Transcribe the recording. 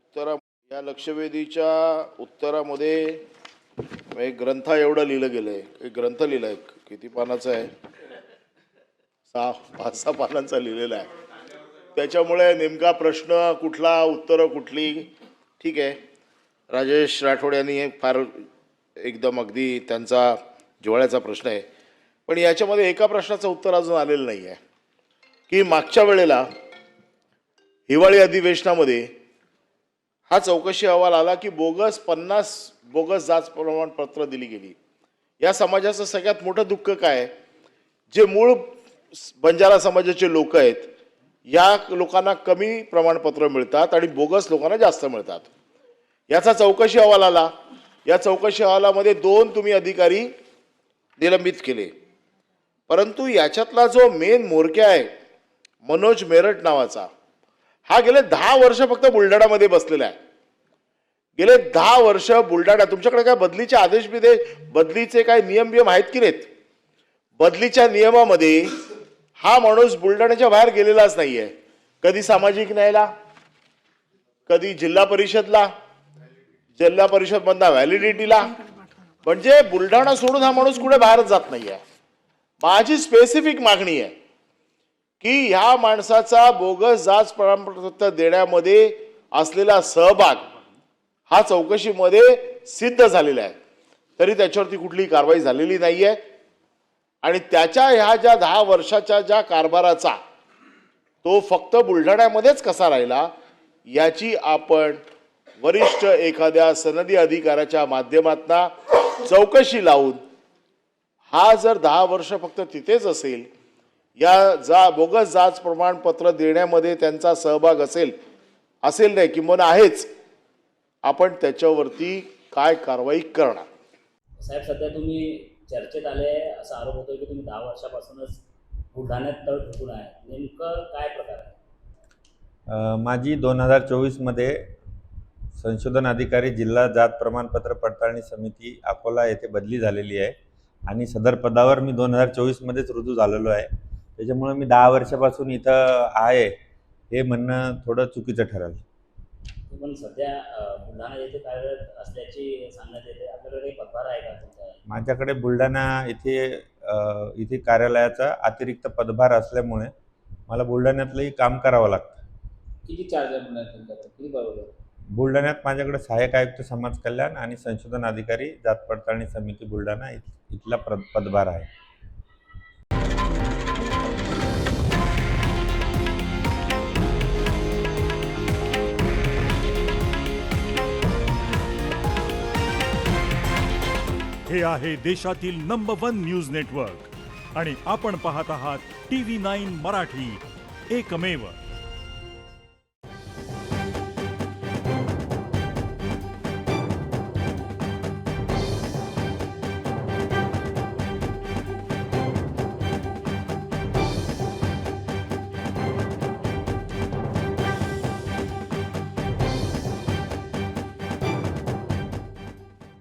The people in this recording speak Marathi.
उत्तरा या लक्षवेधीच्या उत्तरामध्ये एक ग्रंथ एवढं लिहिलं गेलंय. एक ग्रंथ लिहिलाय, किती पानाचा आहे? 5-6 पानांचा लिहिलेला आहे. त्याच्यामुळे नेमका प्रश्न कुठला, उत्तरं कुठली, ठीक आहे. राजेश राठोड यांनी फार एकदम अगदी त्यांचा जिव्हाळ्याचा प्रश्न आहे. पण याच्यामध्ये एका प्रश्नाचं उत्तर अजून आलेलं नाही आहे की मागच्या वेळेला हिवाळी अधिवेशनामध्ये हा चौकशी अहवाल आला की 50 बोगस जात प्रमाणपत्र दिली गेली. या समाजाचं सगळ्यात मोठं दुःख काय, जे मूळ बंजारा समाजाचे लोक आहेत या लोकांना कमी प्रमाणपत्र मिळतात आणि बोगस लोकांना जास्त मिळतात. याचा चौकशी अहवाल आला. या चौकशी अहवालामध्ये 2 तुम्ही अधिकारी निलंबित केले. परंतु याच्यातला जो मेन मोरक्या आहे मनोज मेरट नावाचा, हा गेले 10 वर्ष फक्त बुलढाणामध्ये बसलेला आहे. गेले 10 वर्ष बुलढाणा, तुमच्याकडे काय बदलीचे आदेश बिदे, बदलीचे काय नियम आहेत की नाहीत? बदलीच्या नियमामध्ये हा माणूस बुलढाण्याच्या बाहेर गेलेलाच नाहीये. कधी सामाजिक न्यायला, कधी जिल्हा परिषदला, जिल्हा परिषद मधला व्हॅलिडिटीला, म्हणजे बुलढाणा सोडून हा माणूस कुठे बाहेरच जात नाहीये. माझी स्पेसिफिक मागणी आहे की ह्या माणसाचा बोगस जात प्रमाणपत्र देण्यामध्ये असलेला सहभाग हा चौकशीमध्ये सिद्ध झालेला आहे, तरी त्याच्यावरती कुठलीही कारवाई झालेली नाहीये. आणि त्याच्या ह्या ज्या 10 वर्षाच्या ज्या कारभाराचा तो फक्त बुलढाण्यामध्येच कसा राहिला याची आपण वरिष्ठ एखाद्या सनदी अधिकाऱ्याच्या माध्यमातून चौकशी लावून, हा जर 10 वर्ष फक्त तिथेच असेल, या बोगस जात प्रमाणपत्र देण्यामध्ये त्यांचा सहभाग असेल नाही किंवा आहेच, आपण त्याच्यावरती काय कारवाई करणार. साहेब, सध्या तुम्ही चर्चेत आले असा आरोप होतोय की तुम्ही 10 वर्षापासूनच बुलढाण्यात तळ ठोकून आहे. नेमकं काय प्रकार आहे? माझी 2024 मध्ये संशोधन अधिकारी जिल्हा जात प्रमाणपत्र पडताळणी समिती अकोला येथे बदली झालेली आहे आणि सदर पदावर मी 2024 मध्येच रुजू झालेलो आहे. त्याच्यामुळे मी 10 वर्षापासून इथं आहे हे म्हणणं थोडं चुकीचं ठरेल. पण सध्या बुलढाणा येथे कार्यरत असल्याची सांगण्यात येते. आपल्याकडे काही पदभार आहे का तुमचा? माझ्याकडे बुलढाणा इथे कार्यालयाचा अतिरिक्त पदभार असल्यामुळे मला बुलढाण्यातलंही काम करावं लागतं. किती चार्ज आहे तुमच्याकडे? किती बरोबर? बुलढाण्यात माझ्याकडे सहाय्यक आयुक्त समाज कल्याण आणि संशोधन अधिकारी जात पडताळणी समिती बुलढाणा इथला पदभार आहे. हे आहे देशातील नंबर 1 न्यूज नेटवर्क आणि आपण पाहत आहात TV9 मराठी, एकमेव.